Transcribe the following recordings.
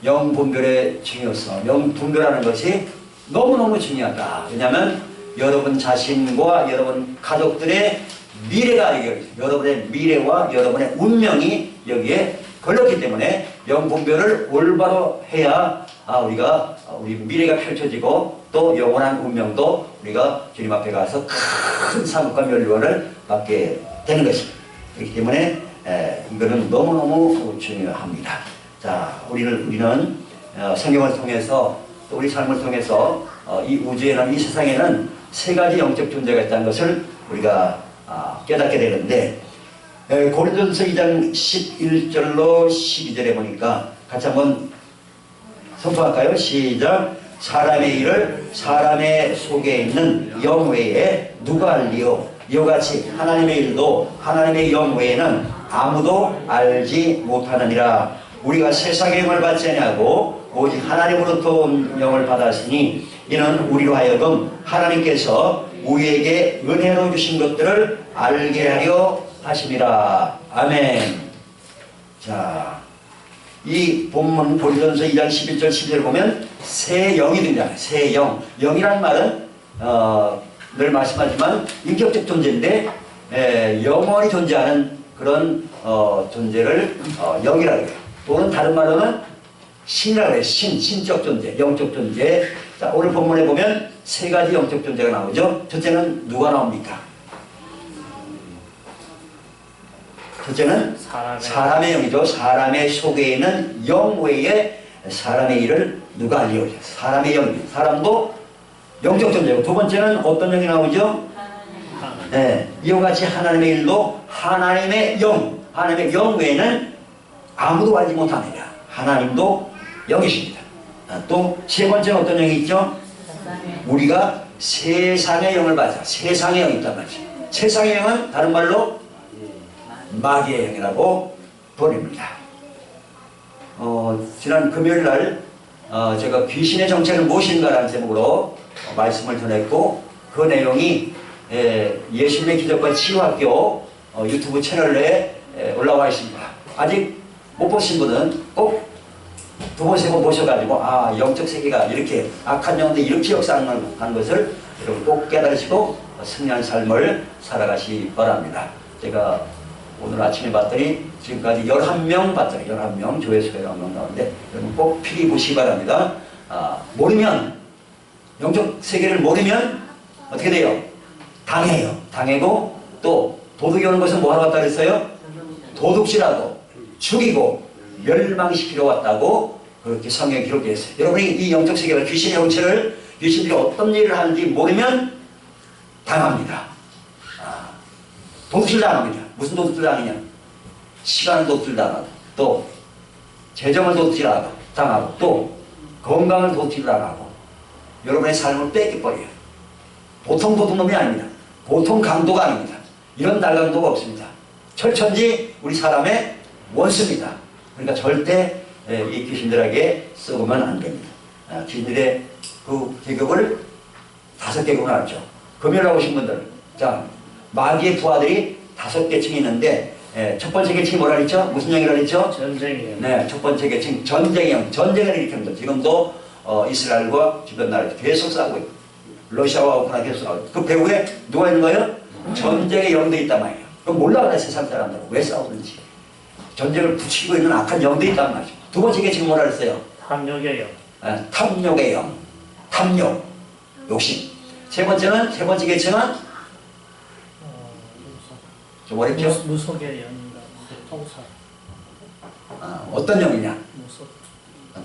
영분별의 중요성, 영분별하는 것이 너무너무 중요하다. 왜냐하면 여러분 자신과 여러분 가족들의 미래가 여러분의 미래와 여러분의 운명이 여기에 걸렸기 때문에 영분별을 올바로 해야 우리가 우리 미래가 펼쳐지고 또 영원한 운명도 우리가 주님 앞에 가서 큰 상급과 면류관을 받게 되는 것입니다. 그렇기 때문에 이거는 너무너무 중요합니다. 자, 우리는 성경을 통해서 또 우리 삶을 통해서 이 우주에는 이 세상에는 세 가지 영적 존재가 있다는 것을 우리가 깨닫게 되는데 고린도전서 2장 11절로 12절에 보니까 같이 한번 선포할까요? 시작. 사람의 일을 사람의 속에 있는 영 외에 누가 알리요? 이와 같이 하나님의 일도 하나님의 영 외에는 아무도 알지 못하느니라. 우리가 세상의 영을 받지 아니하고 오직 하나님으로부터 온 영을 받았으니 이는 우리로 하여금 하나님께서 우리에게 은혜로 주신 것들을 알게 하려 하심이라. 아멘. 자, 이 본문 고린도전서 2장 11절 12절 보면 새 영이 등장해요. 새 영. 영이라는 말은 늘 말씀하지만 인격적 존재인데 영원히 존재하는 그런 존재를 영이라고 해요. 또는 다른 말로는 신이라고 해요. 신적 존재, 영적 존재. 자, 오늘 본문에 보면 세 가지 영적 존재가 나오죠. 첫째는 누가 나옵니까? 첫째는 사람의 영이죠. 사람의 속에 있는 영 외에 사람의 일을 누가 알리요? 사람의 영, 사람도 영적 존재고, 두 번째는 어떤 영이 나오죠? 네, 이와 같이 하나님의 일도 하나님의 영 외에는 아무도 알지 못하느니라. 하나님도 영이십니다. 또 세 번째는 어떤 영이 있죠? 우리가 세상의 영을 받아. 세상의 영이 있단 말이죠. 세상의 영은 다른 말로 마귀의 영이라고 부릅니다. 지난 금요일날 제가 귀신의 정체는 무엇인가라는 제목으로 말씀을 전했고, 그 내용이 예수님의 기적과 치유학교 유튜브 채널에 올라와 있습니다. 아직 못 보신 분은 꼭 두 번, 세 번 보셔가지고 영적 세계가 이렇게 악한 영들 이렇게 역사하는 것을 여러분 꼭 깨달으시고 승리한 삶을 살아가시기 바랍니다. 제가 오늘 아침에 봤더니 지금까지 11명 봤더니 11명, 조회수가 11명 나오는데 여러분 꼭 필히 보시기 바랍니다. 모르면, 영적 세계를 모르면 어떻게 돼요? 당해고 또 도둑이 오는 것은 뭐 하러 왔다 그랬어요? 도둑질하고 죽이고 멸망시키러 왔다고 그렇게 성경에 기록되어 있어요. 여러분이 이 영적 세계와 귀신의 형체를, 귀신들이 어떤 일을 하는지 모르면 당합니다. 도둑질 당합니다. 무슨 도둑질 당하냐? 시간을 도둑질 당하고, 또 재정을 도둑질 당하고, 또 건강을 도둑질 당하고, 여러분의 삶을 뺏겨버려요. 보통 도둑놈이 아닙니다. 보통 강도가 아닙니다. 이런 날강도가 없습니다. 철천지 우리 사람의 원수입니다. 그러니까 절대 이 귀신들에게 썩으면 안 됩니다. 귀신들의 그 계급을 5계급으로 나눴죠. 금요일에 오신 분들, 자, 마귀의 부하들이 5계층이 있는데 첫 번째 계층이 뭐라 그랬죠? 무슨 영이라 그랬죠? 전쟁이요. 네, 첫 번째 계층 전쟁의 영, 전쟁을 일으킵니다. 지금도 이스라엘과 주변 나라 계속 싸우고 있고, 러시아와 우크라이나 계속 싸우고 있고, 그 배후에 누가 있는 거예요? 전쟁의 영도 있단 말이에요. 그럼 몰라요, 세상 사람들은 왜 싸우는지. 전쟁을 부추기고 있는 악한 영도 있단 말이죠. 두 번째 계층이 뭐라 그랬어요? 탐욕의 영. 탐욕의 영, 탐욕, 욕심. 세 번째 계층은 좀 어렵죠? 무속의 영인가? 통사. 어떤 영이냐? 무속.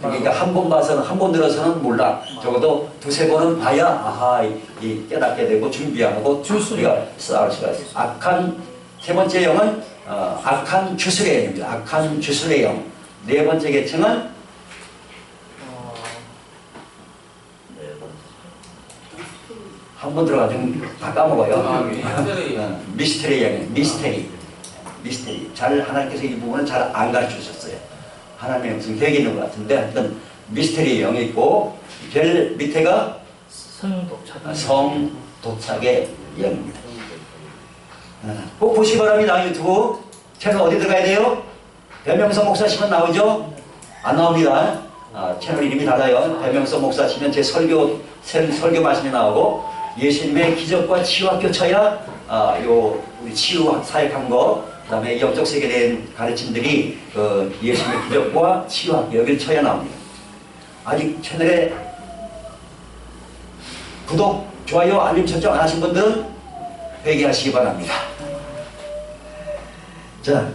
그러니까 한 번 봐서는, 한 번 들어서는 몰라. 적어도 2, 3번은 봐야 이 깨닫게 되고 준비하고 우리가 싸울 수가 있어요. 세 번째 영은 악한 주술의 영입니다. 악한 주술의 영. 네 번째 계층은 한 번 들어가지고 다 까먹어요. 미스테리 영이에요. 미스테리. 잘 하나님께서 이 부분은 잘 안 가르쳐 주셨어요. 하나님의 무슨 계획이 있는 것 같은데, 하여튼 미스테리 영이 있고, 제일 밑에가 성도착의 영입니다. 꼭 보시기 바랍니다. 유튜브 채널 어디 들어가야 돼요? 변명성 목사 시면 나오죠? 안 나옵니다. 채널 이름이 달라요. 배명서 목사 치면 제 설교 말씀이 나오고 예수님의 기적과 치유와 껴쳐야 우리 치유 사역한 거, 그다음에 영적 세계에 대한 가르침들이 예수님의 기적과 치유와 여기를 쳐야 나옵니다. 아직 채널에 구독, 좋아요, 알림 설정 안 하신 분들은 회개하시기 바랍니다. 자,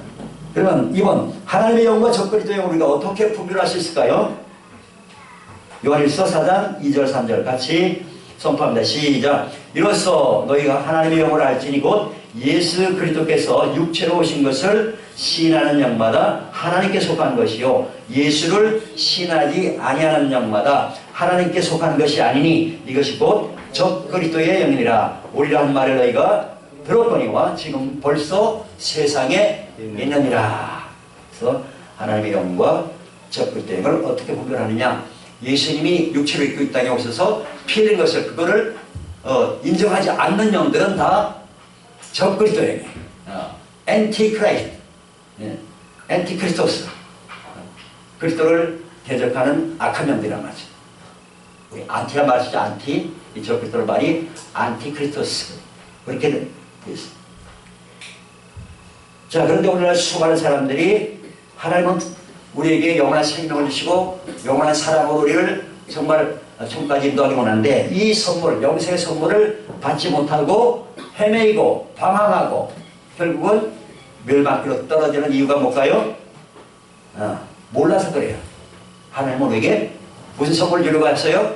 그러면 이번 하나님의 영과 적그리스도의 영을 우리가 어떻게 분별할 수 있을까요? 요한일서 4장 2절 3절 같이 선포합니다. 시작. 이로써 너희가 하나님의 영을 알지니 곧 예수 그리스도께서 육체로 오신 것을 시인하는 영마다 하나님께 속한 것이요 예수를 시인하지 아니하는 영마다 하나님께 속한 것이 아니니 이것이 곧 적그리스도의 영이니라. 오리라 한 말을 너희가 들었거니와 지금 벌써 세상에 있느니라. 그래서 하나님의 영과 적그리스도의 영을 어떻게 분별하느냐? 예수님이 육체로 입고 이 땅에 오셔서 피 흘린 것을 그거를 인정하지 않는 영들은 다 적그리스도예요. 엔티크라이스트, 엔티크리스토스, 그리스도를 대적하는 악한 영들이란 말이죠. 우리 안티라 말이죠. 안티, 이 적그리스도를 말이 안티크리스토스 그렇게 돼 있어요. 자, 그런데 오늘날 수많은 사람들이 하나님은 우리에게 영원한 생명을 주시고 영원한 사랑으로 우리를 정말 천국까지 인도하기 원하는데 이 선물, 영생의 선물을 받지 못하고 헤매이고 방황하고 결국은 멸망길로 떨어지는 이유가 뭘까요? 몰라서 그래요. 하나님은 우리에게 무슨 선물을 주려고 했어요?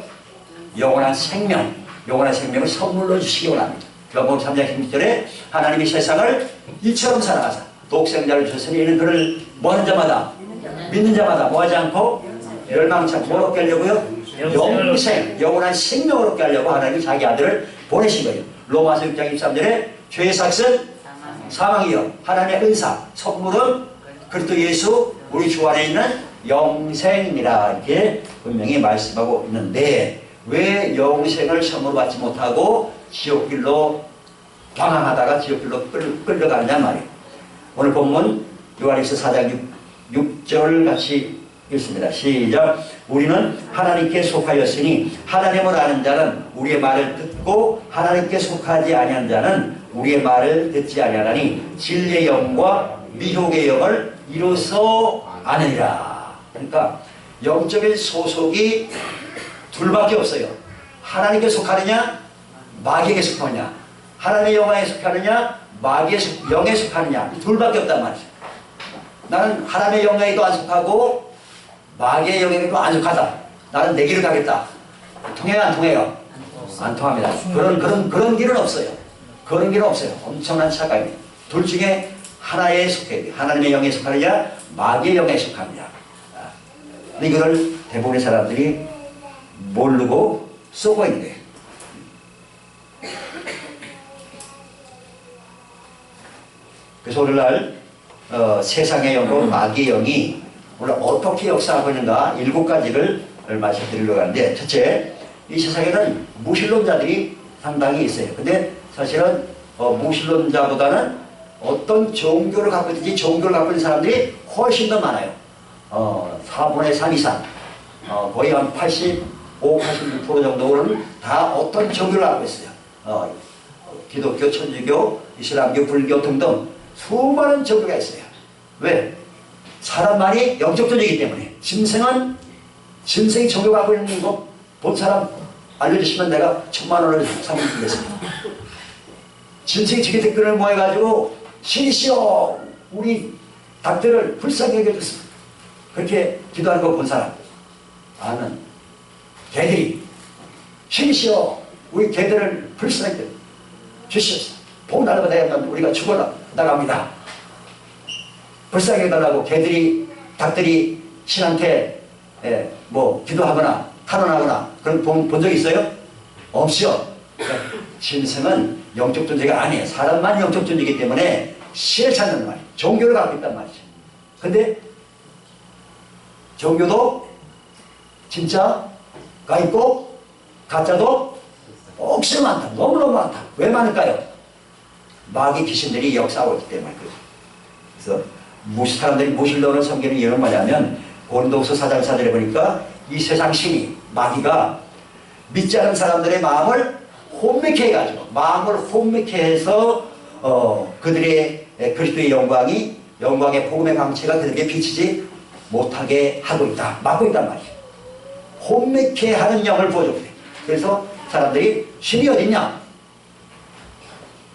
영원한 생명, 영원한 생명을 선물로 주시기 원합니다. 요한복음 3장 16절에 하나님이 세상을 이처럼 사랑하사 독생자를 주셨으니 이는 그를 뭐하는 자마다 믿는 자마다 뭐하지 않고 멸망치 않고 뭘 얻게 하려고요? 영생, 영원한 생명을 얻게 하려고 하나님이 자기 아들을 보내신 거예요. 로마서 6장 23절에 죄의 삭은 사망이요 하나님의 은사, 선물은 그리스도 예수 우리 주 안에 있는 영생이라 이렇게 분명히 말씀하고 있는데 왜 영생을 선물로 받지 못하고 지옥길로 방황하다가 지옥길로 끌려가느냐 말이에요. 오늘 본문 요한일서 4장 6절 같이 읽습니다. 시작. 우리는 하나님께 속하였으니 하나님을 아는 자는 우리의 말을 듣고 하나님께 속하지 아니한 자는 우리의 말을 듣지 아니하나니 진리의 영과 미혹의 영을 이로써 아느니라. 그러니까 영적인 소속이 둘밖에 없어요. 하나님께 속하느냐 마귀에게 속하느냐, 하나님의 영에 속하느냐 마귀의 영에 속하느냐, 둘밖에 없단 말이죠. 나는 하나님의 영에도 안 속하고 마귀의 영에도 안 속하다. 나는 내 길을 가겠다. 통해요 안 통해요? 안 통합니다. 그런 길은 없어요. 그런 길은 없어요. 엄청난 착각입니다. 둘 중에 하나에 속해야 돼요. 하나님의 영에 속하느냐 마귀의 영에 속하느냐. 이거를 대부분의 사람들이 모르고 쏘고 있는 거예요. 그래서 오늘날 세상의 영과 마귀의 영이 오늘 어떻게 역사하고 있는가 7가지를 말씀드리려고 하는데, 첫째, 이 세상에는 무신론자들이 상당히 있어요. 근데 사실은 무신론자보다는 어떤 종교를 갖고 있든지 종교를 갖고 있는 사람들이 훨씬 더 많아요. 4분의 3 이상, 거의 한 85, 86% 정도는 다 어떤 종교를 갖고 있어요. 기독교, 천주교, 이슬람교, 불교 등등 수많은 종교가 있어요. 왜? 사람만이 영적 존재이기 때문에. 짐승이 종교 갖고 있는 거 본 사람 알려주시면 내가 1000만 원을 상금 주겠습니다. 짐승이 지게 댓글을 모여가지고 신이시여 우리 닭들을 불쌍히 여겨줬습니다. 그렇게 기도하는 거 본 사람. 아는 개들이 신이시여 우리 개들을 불쌍히 주시옵소서. 복 날아가다면 우리가 죽어 나갑니다. 불쌍히 해달라고 닭들이 신한테 기도하거나 탄원하거나 그런 본 적 있어요? 없죠. 그러니까 짐승은 영적 존재가 아니에요. 사람만 영적 존재이기 때문에 신을 찾는 말이에요. 종교를 갖고 있단 말이죠. 근데 종교도 진짜가 있고 가짜도 억수로 많다. 너무너무 많다. 왜 많을까요? 마귀 귀신들이 역사하고 있기 때문에 그래서 사람들이 무신론을 섬기는 이유는 뭐냐면 고린도후서 4장 4절에 보니까 이 세상 신이 마귀가 믿지 않은 사람들의 마음을 혼미케 해가지고 마음을 혼미케 해서 그들의 그리스도의 영광의 복음의 광채가 그들에게 비치지 못하게 하고 있다. 막고 있단 말이죠. 혼미케 하는 영을 보여줬대. 그래서 사람들이 신이 어딨냐?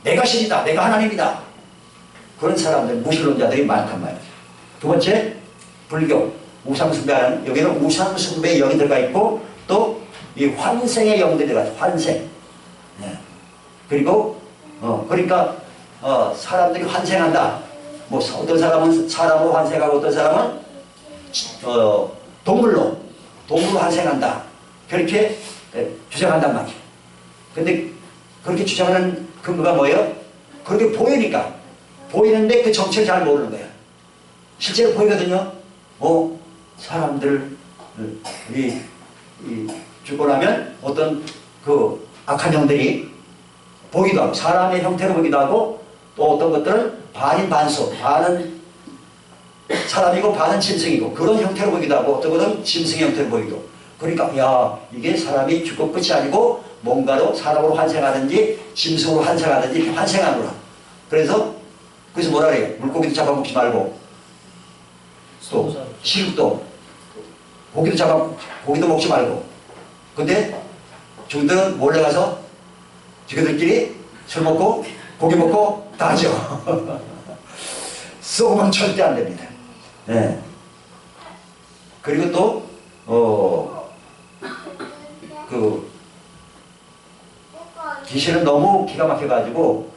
내가 신이다. 내가 하나님이다. 그런 사람들, 무신론자들이 많단 말이죠. 두 번째, 불교, 우상숭배하는, 여기는 우상숭배의 영이 들어가 있고 또 이 환생의 영들이 들어가 있어요. 환생. 네. 그리고 그러니까 사람들이 환생한다. 뭐 어떤 사람은 사람으로 환생하고 어떤 사람은 동물로 환생한다. 그렇게 주장한단 말이에요. 근데 그렇게 주장하는 근거가 뭐예요? 그렇게 보이니까. 보이는데 그 정체를 잘 모르는 거예요. 실제로 보이거든요. 사람들이 죽고 나면 어떤 그 악한 영들이 보기도 하고 사람의 형태로 보기도 하고 또 어떤 것들은 반인 반수, 반은 사람이고 반은 짐승이고 그런 형태로 보기도 하고 어떤 것은 짐승의 형태로 보이고 그러니까 야 이게 사람이 죽고 끝이 아니고 뭔가로 사람으로 환생하든지 짐승으로 환생하든지 이렇게 환생하는구나. 그래서 뭐라 그래요? 물고기도 잡아먹지 말고 또 시육도 고기도 먹지 말고 근데 중들은 몰래 가서 지그들끼리 술 먹고 고기 먹고 다 하죠. 쏘면 절대 안 됩니다. 네. 그리고 또 귀신은 너무 기가 막혀가지고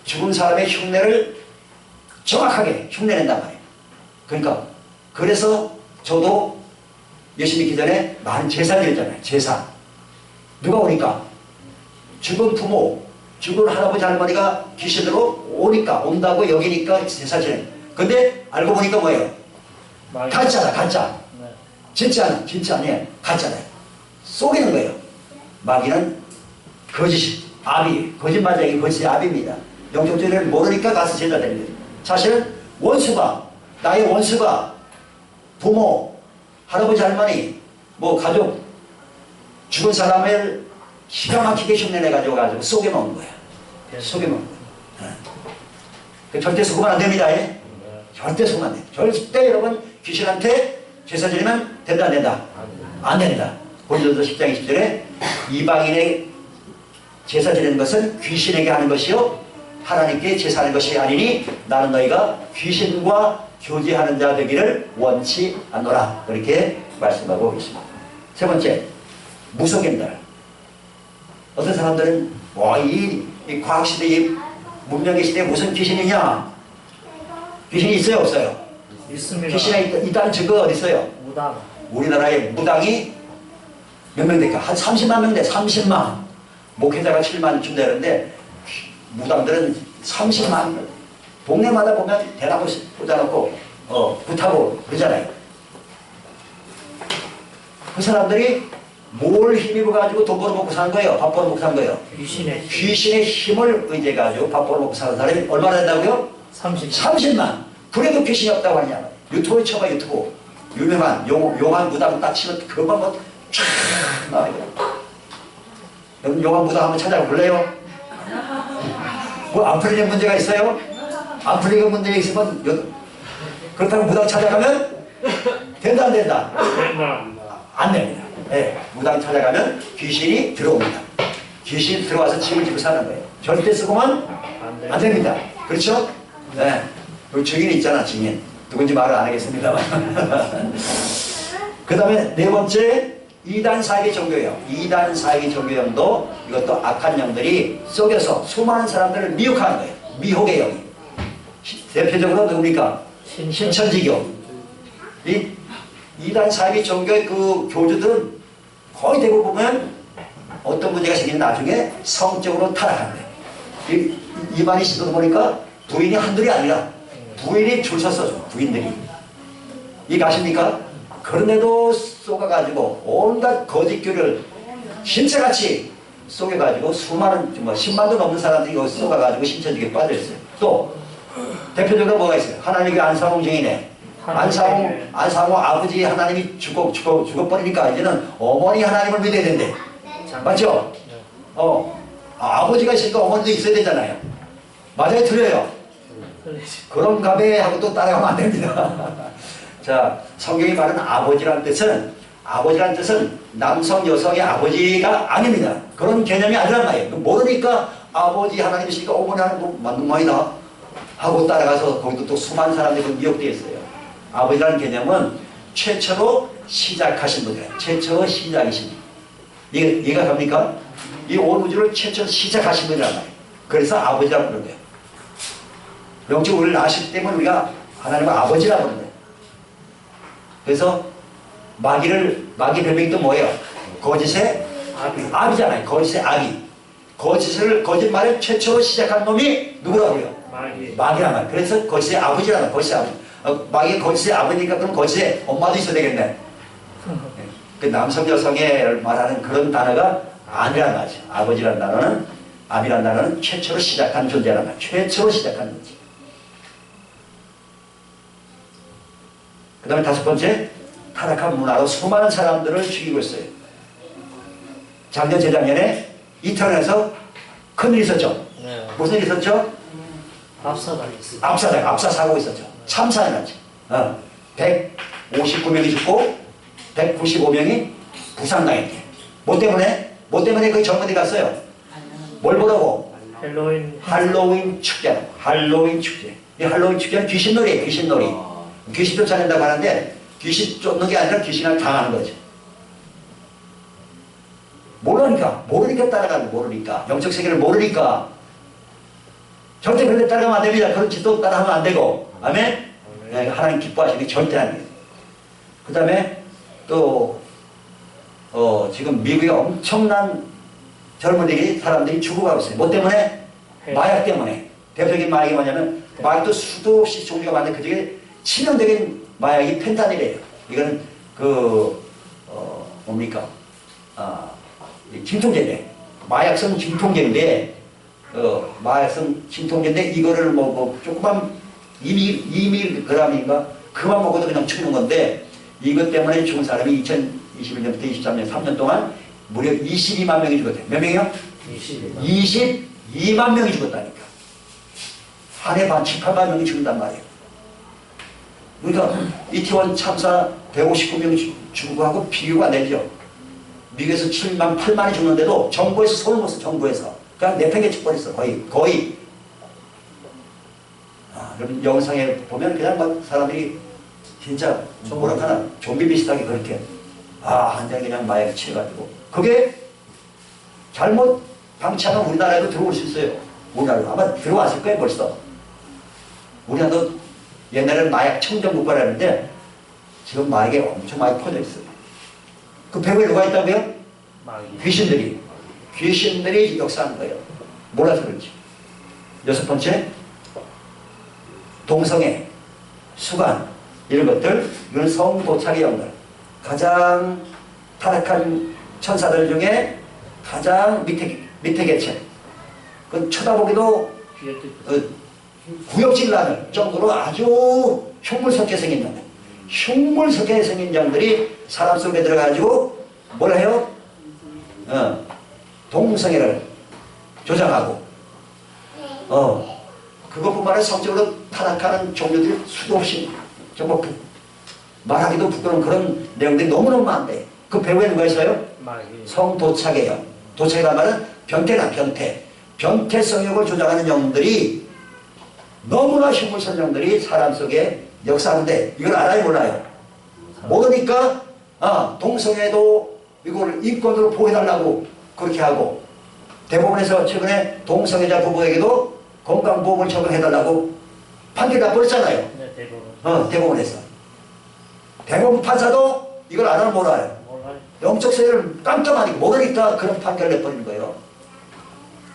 죽은 사람의 흉내를 정확하게 흉내낸단 말이에요. 그러니까 그래서 저도 예수 믿기 전에 많은 제사 드렸잖아요. 제사. 누가 오니까 죽은 부모, 죽은 할아버지 할머니가 귀신으로 온다고 여기니까 제사 지내. 근데 알고 보니까 뭐예요? 가짜다, 가짜. 네. 진짜 아니에요. 가짜네. 속이는 거예요. 마귀는 거짓이, 거짓말쟁이, 거짓 아비입니다. 영적 진리를 모르니까 가서 제자 되는 거예요. 사실은 나의 원수가 부모, 할아버지 할머니, 가족, 죽은 사람을 기가 막히게 흉내내가지고 속여 먹는 거야. 속여 먹는 거야. 절대 속으면 안 됩니다. 절대 속으면 안 돼. 절대 여러분 귀신한테 제사 지내면 된다 안 된다? 안 된다. 고린도서 10장 20절에 이방인의 제사 지내는 것은 귀신에게 하는 것이요 하나님께 제사하는 것이 아니니 나는 너희가 귀신과 교제하는 자 되기를 원치 않노라. 그렇게 말씀하고 있습니다. 세 번째, 무속인들. 어떤 사람들은 이 과학시대, 이 문명의 시대에 무슨 귀신이냐? 귀신이 있어요 없어요? 있습니다. 귀신이 있다는 증거가 어디 있어요? 무당. 우리나라에 무당이 몇 명 될까? 한 30만 명 돼. 30만. 목회자가 7만쯤 되는데 무당들은 30만. 동네마다 보면 대나무 꽂아놓고 붓하고 그러잖아요. 그 사람들이 뭘 힘입어 가지고 돈 벌어먹고 사는 거예요? 밥 벌어먹고 사는 거예요? 귀신의 힘을 의지해가지고 밥 벌어먹고 사는 사람이 얼마나 된다고요? 30만. 그래도 귀신이 없다고 하냐? 유튜브에 쳐봐. 유튜브 유명한 용한 무당 딱 치면 그것만 쫙 나와요. 여러분 용한 무당 한번 찾아볼래요? 안 풀리는 문제가 있어요? 안 풀리는 문제가 있으면 그렇다고 무당 찾아가면 된다 안 된다? 안 됩니다. 네, 무당 찾아가면 귀신이 들어옵니다. 귀신이 들어와서 집을 지고 사는 거예요. 절대 쓰고만 안 됩니다. 그렇죠? 네. 그 증인이 있잖아, 증인. 누군지 말을 안 하겠습니다만. 그 다음에 네 번째, 이단 사이의 종교예요. 이단 사이의 종교형도 이것도 악한 영들이 속여서 수많은 사람들을 미혹하는 거예요. 미혹의 영이. 대표적으로 누굽니까? 신천지교. 이단 사이의 종교의 그 교주들은 거의 대부분 보면 어떤 문제가 생기는 나중에 성적으로 타락하는 거예요. 이만희 씨도 보니까 부인이 한둘이 아니라 부인이 줄 섰어. 부인들이. 이해 가십니까? 그런데도 속아가지고 온갖 거짓교를 신체같이 속여가지고 수많은 10만도 넘는 사람들이 여기 속아가지고 신천지교에 빠져있어요. 또 대표적으로 뭐가 있어요? 하나님의 안사홍 증인에 안상호 아버지 하나님이 죽어버리니까 이제는 어머니 하나님을 믿어야 된대. 맞죠? 아버지가 있으니까 어머니도 있어야 되잖아요. 맞아요? 틀려요? 그런 가베하고 또 따라가면 안 됩니다. 자, 성경이 말하는 아버지라는 뜻은 남성, 여성의 아버지가 아닙니다. 그런 개념이 아니란 말이에요. 모르니까 아버지 하나님이시니까 어머니 하나님 뭐 맞는 말이다 하고 따라가서 거기도 또 수많은 사람들이 미혹되어 있어요. 아버지라는 개념은 최초로 시작하신 분이에요. 최초 시작이신 분. 이해가 갑니까? 이 온 우주를 최초로 시작하신 분이란 말이에요. 그래서 아버지라고 부르는 거예요. 영적으로 우리를 낳으셨기 때문에 우리가 하나님을 아버지라고 부르는 거예요. 그래서 마귀 별명이 또 뭐예요? 거짓의 아비잖아요. 거짓의 아비. 거짓말을 최초로 시작한 놈이 누구라고 해요? 마귀란 말이에요. 그래서 거짓의 아버지라는 거예요. 거짓의 아버지. 마귀가 거짓의 아버지니까 그럼 거짓의 엄마도 있어야 되겠네. 그 남성 여성에 말하는 그런 단어가 아니란 말이죠. 아버지란 단어는, 아비란 단어는 최초로 시작한 존재란 말이에요. 최초로 시작한 존재. 그 다음에 다섯 번째, 타락한 문화로 수많은 사람들을 죽이고 있어요. 작년, 재작년에 이태원에서 큰일이 있었죠. 네. 무슨 일이 있었죠? 압사 사고 있었죠. 참사가 났죠. 159명이 죽고 195명이 부상당했대. 뭐 때문에 그 젊은이 갔어요? 뭘 보라고? 할로윈 축제. 이 할로윈 축제는 귀신놀이에요. 귀신놀이. 귀신 쫓아낸다고 하는데 귀신 쫓는 게 아니라 귀신을 당하는 거죠. 모르니까 따라가는 모르니까. 영적 세계를 모르니까. 절대 그런데 따라가면 안 됩니다. 그런 짓도 따라하면 안 되고. 아멘? 네, 하나님 기뻐하시는 게 절대 아니에요. 그 다음에 또 지금 미국에 엄청난 사람들이 죽어가고 있어요. 뭐 때문에? 마약 때문에. 대표적인 마약이 뭐냐면 마약도 수도 없이 종류가 많은데 그중에 치명적인 마약이 펜타닐이에요. 이거는 뭡니까? 진통제인데 마약성 진통제인데 이거를 조금만 2mg인가 그만 먹어도 그냥 죽는 건데 이것 때문에 죽은 사람이 2021년부터 23년 3년 동안 무려 22만 명이 죽었대요. 몇 명이요? 22만 명이 죽었다니까. 한 해 반 18만 명이 죽는단 말이에요. 그러니까 이태원 참사 159명 죽고 하고 비교가 안 되죠. 미국에서 7만 8만이 죽는데도 정부에서 손을 못 써. 정부에서 그냥 내팽개쳐버렸어. 거의. 여러분 영상에 보면 그냥 막 사람들이 진짜 뭐랄까나 좀비 비슷하게 그렇게 한데 그냥 마약에 취해가지고 그게 잘못 방치하면 우리나라에도 들어올 수 있어요. 우리나라도 아마 들어왔을 거예요 벌써. 우리나라도 옛날에는 마약 청정국가라는데 지금 마약이 엄청 많이 퍼져 있어요. 그 배후에 누가 있다고요? 귀신들이 역사하는 거예요. 몰라서 그렇지. 여섯 번째, 동성애, 수관 이런 것들, 이건 성도착의 영들. 가장 타락한 천사들 중에 가장 밑에 계층. 그 쳐다보기도 구역질 나는 정도로 아주 흉물스럽게 생긴 영들. 흉물스럽게 생긴 영들이 사람 속에 들어가지고 뭘 해요? 동성애를 조장하고 그것뿐만 아니라 성적으로 타락하는 종류들이 수도 없이 정말 말하기도 부끄러운 그런 내용들이 너무너무 많은데 그 배후에 누가 있어요? 성도착이에요. 도착이란 말은 변태 성욕을 조장하는 영들이 너무나 흉물스러운 영들이 사람 속에 역사하는데 이걸 알아요 몰라요? 모르니까 동성애도 이걸 인권으로 보호해달라고 그렇게 하고 대법원에서 최근에 동성애자 부부에게도 건강보험을 적용해달라고 판결 나버렸잖아요. 네, 대법원. 대법원에서. 대법원 판사도 이걸 알아요 몰라요? 영적 세계를 깜깜하니까 모르니까 그런 판결을 내버리는 거예요.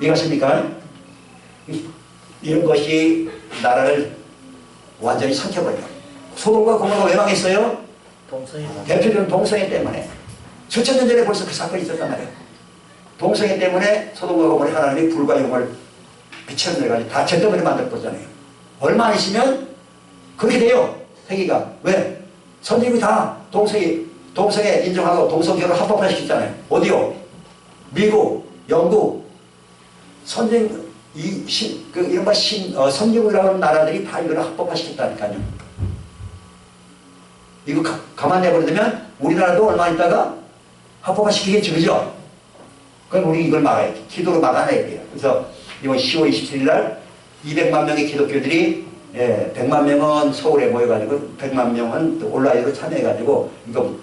이해가십니까? 이런 것이 나라를 완전히 삼켜버려요. 소돔과 고모가 왜 망했어요? 대표적인 동성애 때문에. 수천년 전에 벌써 그 사건이 있었단 말이에요. 동성애 때문에 소돔과 고모에 하나님이 불과 영을 비춰내가지고 다 죄 때문에 만들 거잖아요. 얼마 안 있으면 그렇게 돼요. 세계가. 왜? 선진국이 다 동성애 인정하고 동성결혼 합법화시켰잖아요. 어디요? 미국, 영국, 이른바 선진국이라고 하는 나라들이 다 이걸 합법화시켰다니까요. 이거 가만 내버려두면 우리나라도 얼마 있다가 합법화시키겠죠, 그죠? 그럼 우리 이걸 막아야 돼. 기도로 막아내야 돼요. 그래서 이번 10월 27일 날 200만 명의 기독교들이 100만 명은 서울에 모여가지고 100만 명은 또 온라인으로 참여해가지고 이거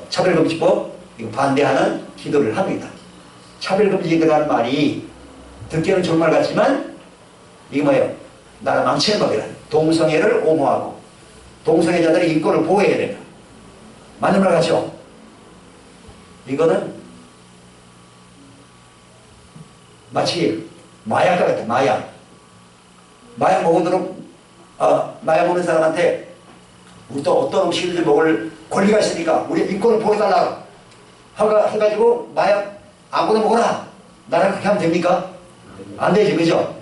차별금지법 이거 반대하는 기도를 합니다. 차별금지라는 말이 듣기에는 좋은 말 같지만 이게 뭐예요? 나라 망치는 법이라. 동성애를 옹호하고 동성애자들의 인권을 보호해야 된다. 맞는 말 같죠? 이거는 마치 마약과 같아. 마약 먹는 사람한테 우리 또 어떤 음식을 먹을 권리가 있으니까 우리 인권을 보호해달라 해가지고 마약 아무거나 먹어라. 나랑 그렇게 하면 됩니까? 안 되지, 그죠?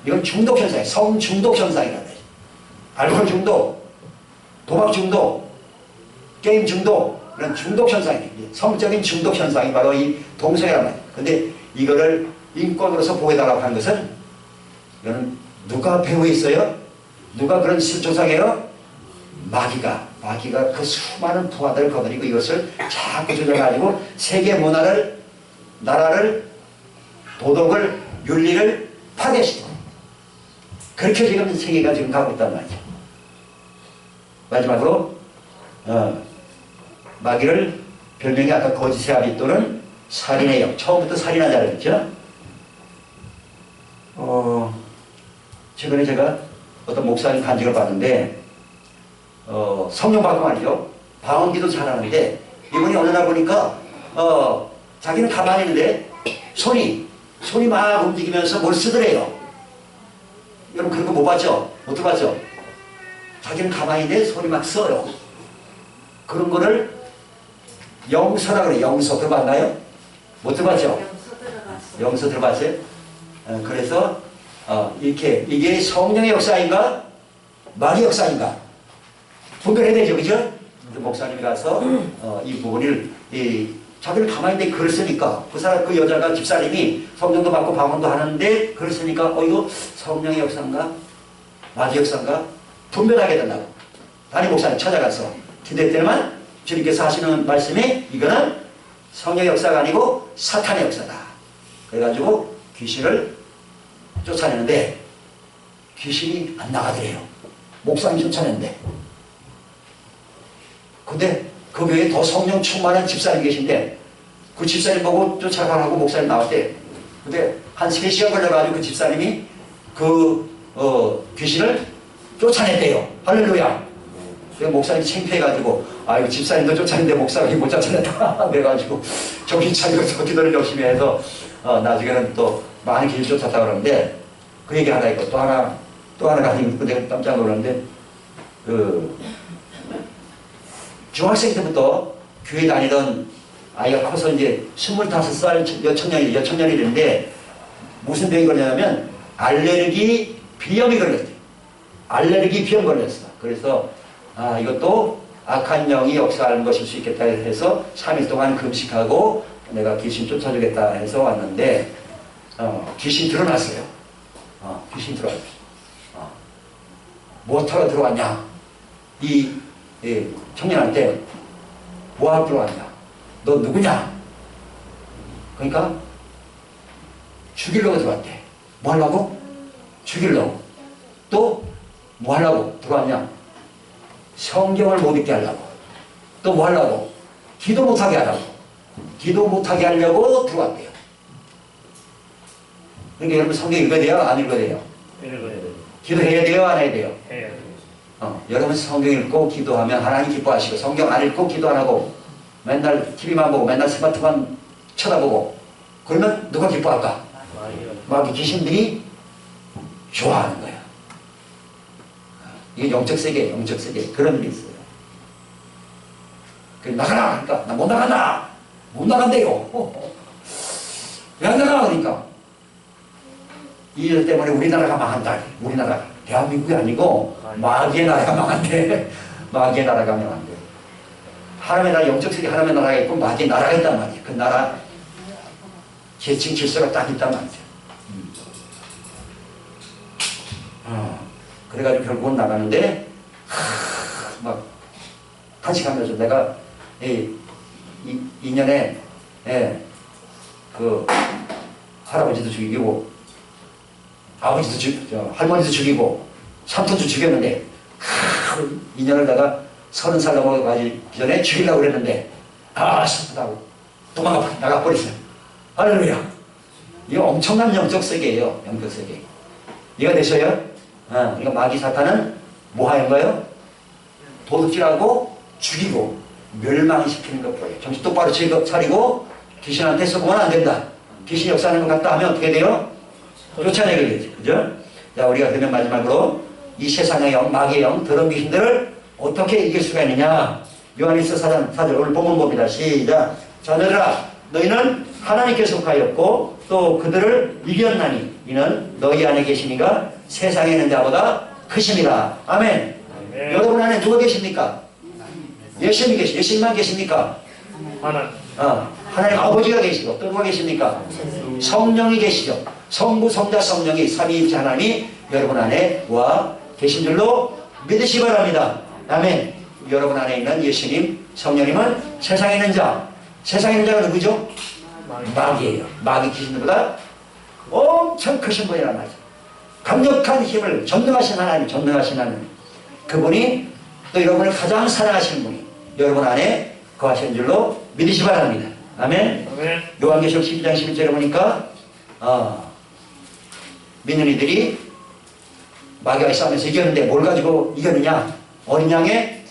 이건 중독 현상이에요. 성 중독 현상이란 말이에요. 알코올 중독, 도박 중독, 게임 중독, 그런 중독 현상이에요. 성적인 중독 현상이 바로 이 동성애란 말이에요. 근데 이거를 인권으로서 보호해달라고 하는 것은 이거는 누가 배후했어요? 누가 그런 짓을 조작해요? 마귀가 그 수많은 부하들을 거느리고 이것을 자꾸 조작해가지고 세계 문화를, 나라를, 도덕을, 윤리를 파괴시키고 그렇게 지금 세계가 지금 가고 있단 말이죠. 마지막으로 마귀를 별명이 아까 거짓의 아비 또는 살인의 영. 처음부터 살인하자고 했죠. 최근에 제가 어떤 목사님 간증을 봤는데 성령 받고 말이죠. 방언기도 잘하는데 이분이 어느 날 보니까 자기는 가만히 있는데 손이 막 움직이면서 뭘 쓰더래요. 여러분 그런 거 못 봤죠? 못 들어봤죠? 자기는 가만히 있는데 손이 막 써요. 그런 거를 영서라 그래요. 영서 들어봤나요? 못 들어봤죠? 영서 들어봤어요? 그래서 이게 성령의 역사인가? 마귀의 역사인가? 분별해야 되죠, 그죠? 목사님이 가서 이 부분을 자기를 가만히 있는데 글을 쓰니까 그 여자가 집사님이 성령도 받고 방언도 하는데 글을 쓰니까 이거 성령의 역사인가? 마귀의 역사인가? 분별하게 된다고. 담임 목사님 찾아가서 기도할 때만 주님께서 하시는 말씀이 이거는 성령의 역사가 아니고 사탄의 역사다. 그래가지고 귀신을 쫓아내는데 귀신이 안 나가더래요. 목사님이 쫓아내는데. 근데 그 교회에 더 성령 충만한 집사님 계신데 그 집사님 보고 쫓아가라고 목사님 나왔대. 근데 한 3시간 걸려가지고 그 집사님이 귀신을 쫓아냈대요. 할렐루야. 그래서 목사님이 창피해가지고 이거 집사님도 쫓아냈는데 목사가 못 쫓아냈다. 그래가지고 정신 차리고 기도를 열심히 해서 나중에는 또 많은 길 쫓았다 그러는데 그 얘기 하나 있고 또 하나가 아니고 내가 깜짝 놀랐는데 중학생 때부터 교회 다니던 아이가 커서 이제 25살 여청년이 됐는데 무슨 병이 걸렸냐면 알레르기 비염이 걸렸대요. 알레르기 비염 걸렸어. 그래서 이것도 악한 영이 역사하는 것일 수 있겠다 해서 3일 동안 금식하고 내가 귀신 쫓아주겠다 해서 왔는데 귀신 드러났어요. 귀신 들어왔어요. 뭐하러 들어왔냐? 이 청년한테 뭐하러 들어왔냐? 너 누구냐? 그러니까 죽이려고 들어왔대. 뭐 하려고? 죽이려고. 또 뭐 하려고 들어왔냐? 성경을 못 읽게 하려고. 또 뭐 하려고? 기도 못하게 하려고. 기도 못하게 하려고 들어왔대요. 그러니까 여러분 성경 읽어야 돼요? 안 읽어야 돼요? 읽어야 돼요. 기도해야 돼요? 안 해야 돼요? 해야 돼요. 여러분 성경 읽고 기도하면 하나님 기뻐하시고 성경 안 읽고 기도 안 하고 맨날 TV만 보고 맨날 스마트만 쳐다보고 그러면 누가 기뻐할까? 마귀 귀신들이 좋아하는 거야. 이게 영적 세계예요. 영적 세계. 그런 일이 있어요. 그래서 나가라! 그러니까 나 못 나간다! 못 나간대요. 왜 안 나가? 그러니까 이 일 때문에 우리나라가 망한다. 우리나라 대한민국이 아니고 마귀의 나라가 망한대. 마귀의 나라가 망한대. 하나님의 나라, 영적 세계 하나님의 나라가 있고 마귀의 나라가 있단 말이야. 그 나라 계층 질서가 딱 있단 말이야. 그래가지고 결국은 나가는데 막 탄식하면서 내가 2년에 그 할아버지도 죽이고 아버지도 할머니도 죽이고 삼촌도 죽였는데 2년을 내가 30살 넘어가기 전에 죽이려고 그랬는데 슬프다고 도망가 나가버렸어요. 할렐루야. 이거 엄청난 영적 세계예요. 영적 세계. 이해가 되셔요? 그러니까 마귀 사탄은 뭐 하는 거예요? 도둑질하고 죽이고 멸망시키는 것뿐이에요. 정신 똑바로 차리고 귀신한테 썩으면 안 된다. 귀신 역사하는 것 같다 하면 어떻게 돼요? 쫓아내게 되죠. 그죠? 자, 우리가 그러면 마지막으로 이 세상의 영, 마귀의 영, 더러운 귀신들을 어떻게 이길 수가 있느냐? 요한일서 4장 오늘 본문 봅니다. 시작. 자녀들아, 너희는 하나님께 속하였고 또 그들을 이겼나니 이는 너희 안에 계시니가 세상에 있는 자보다 크심이라. 아멘. 아멘. 여러분 안에 누가 계십니까? 예수님이 예수님만 계십니까? 하나님 아버지가 계시고 또 누가 계십니까? 성령이 계시죠. 성부, 성자, 성령이 삼위일체 하나님이 여러분 안에 와 계신 줄로 믿으시 바랍니다. 아멘. 여러분 안에 있는 예수님, 성령님은 세상에 있는 자. 세상에 있는 자가 누구죠? 마귀예요. 마귀 귀신들보다 엄청 크신 분이란 말이죠. 강력한 힘을 전능하신 하나님, 전능하신 하나님. 그분이 또 여러분을 가장 사랑하시는 분이 여러분 안에 거하시는 줄로 믿으시 바랍니다. 아멘. 아멘. 요한계시록 12장 11절에 보니까 믿는 이들이 마귀와 싸우면서 이겼는데 뭘 가지고 이겼느냐? 어린 양의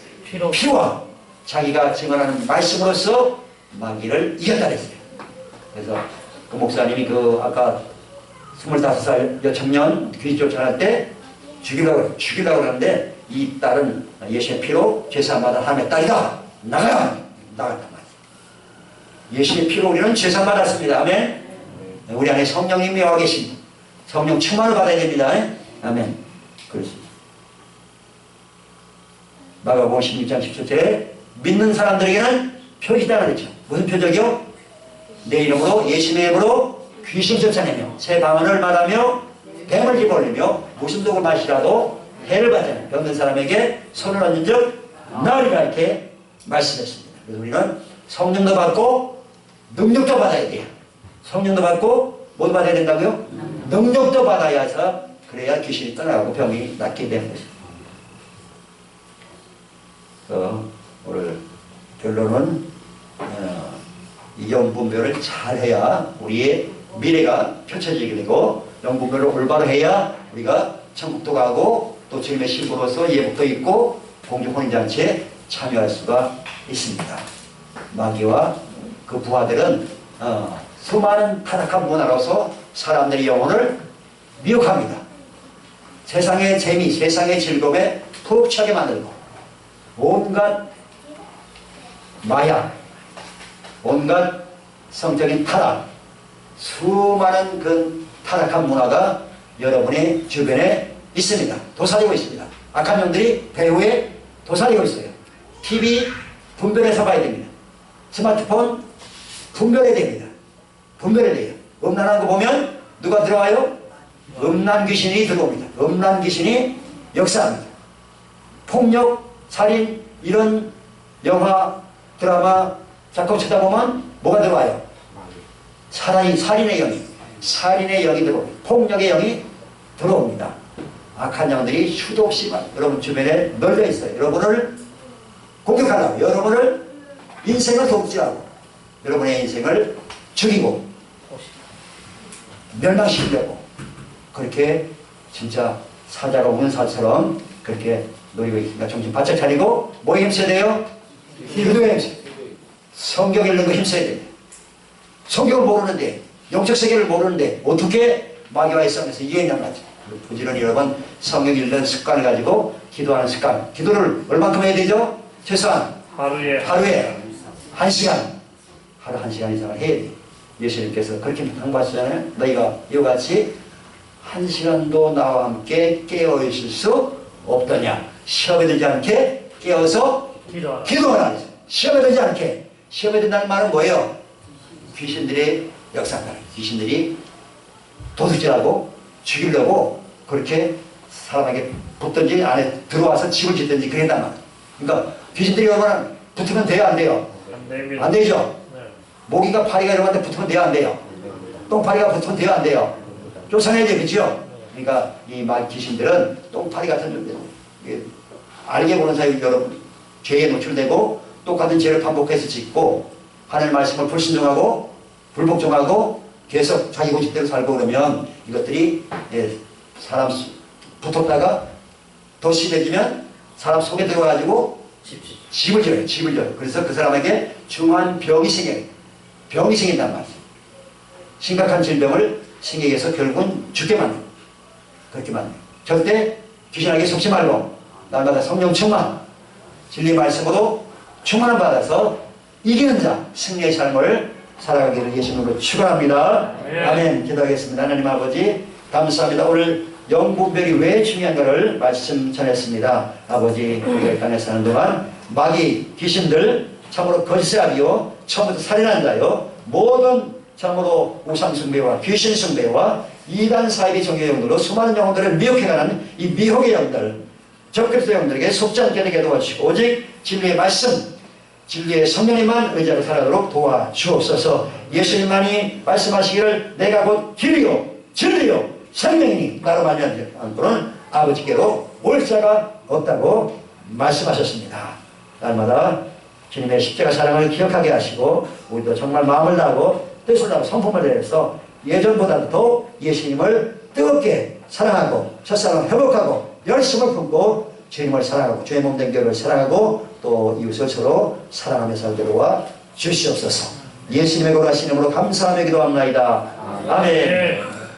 피와 자기가 증언하는 말씀으로써 마귀를 이겼다 그랬어요. 그래서 그 목사님이 그 아까 25살 여청년 귀신 쫓아날 때 죽이려고 하는데 이 딸은 예수의 피로 죄사함받은 하나님의 딸이다. 나갔단 말이에요. 예수의 피로 우리는 죄사함받았습니다. 아멘. 우리 안에 성령님이 와 계십니다. 성령 충만을 받아야 됩니다. 아멘. 그렇습니다. 마가복음 16장 17절에 믿는 사람들에게는 표시다가 그랬죠. 무슨 표적이요? 내 이름으로 예수의 이름으로 귀신 쫓아내며 새 방언을 말하며 뱀을 집어올리며 무슨 독을 마시라도 해를 받잖아요. 병든 사람에게 손을 얹은 즉 나으리라 이렇게 말씀했습니다. 그래서 우리는 성령도 받고 능력도 받아야 돼요. 성령도 받고 뭘 받아야 된다고요? 능력도 받아야 해서 그래야 귀신이 떠나가고 병이 낫게 되는 것입니다. 오늘 결론은 이 영분별을 잘해야 우리의 미래가 펼쳐지게 되고 영분별을 올바로 해야 우리가 천국도 가고 또 주님의 신부로서 예복도 있고 공중 혼인잔치에 참여할 수가 있습니다. 마귀와 그 부하들은 수많은 타락한 문화로서 사람들의 영혼을 미혹합니다. 세상의 재미, 세상의 즐거움에 푹 차게 만들고 온갖 마약, 온갖 성적인 타락, 수많은 그 타락한 문화가 여러분의 주변에 있습니다. 도사리고 있습니다. 악한 영들이 배후에 도사리고 있어요. TV 분별해서 봐야 됩니다. 스마트폰 분별해야 됩니다. 분별해야 돼요. 음란한 거 보면 누가 들어와요? 음란 귀신이 들어옵니다. 음란 귀신이 역사합니다. 폭력, 살인 이런 영화, 드라마 자꾸 쳐다보면 뭐가 들어와요? 살인의 영이 들어옵니다. 폭력의 영이 들어옵니다. 악한 영들이 수도 없이 여러분 주변에 널려 있어요. 여러분을 공격하려고, 여러분을 인생을 독지하고 여러분의 인생을 죽이고 멸망시키려고 그렇게 진짜 사자가 운사처럼 그렇게 노리고 있습니다. 정신 바짝 차리고 뭐에 힘써야 돼요? 기도에 힘써야 돼요. 성경 읽는 거 힘써야 돼요. 성경을 모르는데 영적 세계를 모르는데 어떻게 마귀와의 싸움에서 이해했냔 말이죠. 부지런히 여러분 성경 읽는 습관을 가지고 기도하는 습관. 기도를 얼만큼 해야 되죠? 최소한 하루에 1시간 하루 1시간 이상을 해야 돼요. 예수님께서 그렇게 당부하시잖아요. 너희가 이와 같이 한 시간도 나와 함께 깨어 있을 수 없더냐. 시험에 들지 않게 깨어서 기도하라. 기도하라. 시험에 들지 않게. 시험에 든다는 말은 뭐예요? 귀신들의 역사다. 귀신들이 도둑질하고 죽이려고 그렇게 사람에게 붙든지 안에 들어와서 집을 짓든지 그랬단 말이에요. 그러니까 귀신들이 여러분 붙으면 돼요, 안 돼요? 안 됩니다. 안 되죠? 네. 모기가 파리가 이러는데 붙으면 돼요, 안 돼요? 똥파리가 붙으면 돼요, 안 돼요? 쫓아내야 되겠죠? 그러니까 이 말 귀신들은 똥파리 같은 알게 보는 사이 여러분 죄에 노출되고 똑같은 죄를 반복해서 짓고 하나님의 말씀을 불신종하고 불복종하고 계속 자기 고집대로 살고 그러면 이것들이 사람 붙었다가 더 심해지면 사람 속에 들어가가지고 집을 지어요. 집을 지어요. 그래서 그 사람에게 중한 병이 생겨요. 병이 생긴단 말이에요. 심각한 질병을 생기게 해서 결국은 죽게 만들어요. 그렇게 만들어요. 절대 귀신에게 속지 말고 날마다 성령 충만, 진리 말씀으로 충만을 받아서 이기는 자, 승리의 삶을 살아가기를 예수님으로 축원합니다. 아멘. 기도하겠습니다. 하나님 아버지 감사합니다. 오늘 영분별이 왜 중요한가를 말씀 전했습니다. 아버지 우리가 이 땅에 사는 동안 마귀 귀신들 참으로 거짓의 아비요 처음부터 살인한 자요 모든 참으로 우상숭배와 귀신숭배와 이단 사이비 종교의 영들로 수많은 영혼들을 미혹해가는 이 미혹의 영들 적그리스도 영들에게 속지 않게 되게 도와주시고 오직 진리의 말씀 진리의 성령님만 의지하고 살아가도록 도와주옵소서. 예수님만이 말씀하시기를 내가 곧 길이요 진리요 생명이니 나로 말미암지 않고는 아버지께로 올 자가 없다고 말씀하셨습니다. 날마다 주님의 십자가 사랑을 기억하게 하시고 우리도 정말 마음을 다하고 뜻을 다하고 성품을 다해서 예전보다도 더 예수님을 뜨겁게 사랑하고 첫사랑을 회복하고 열심을 품고 주님을 사랑하고 주의 몸된 교회를 사랑하고 또 이웃을 서로 사랑하며 살도록 주시옵소서. 예수님의 거룩하신 이름으로 감사하며 기도합나이다. 아멘.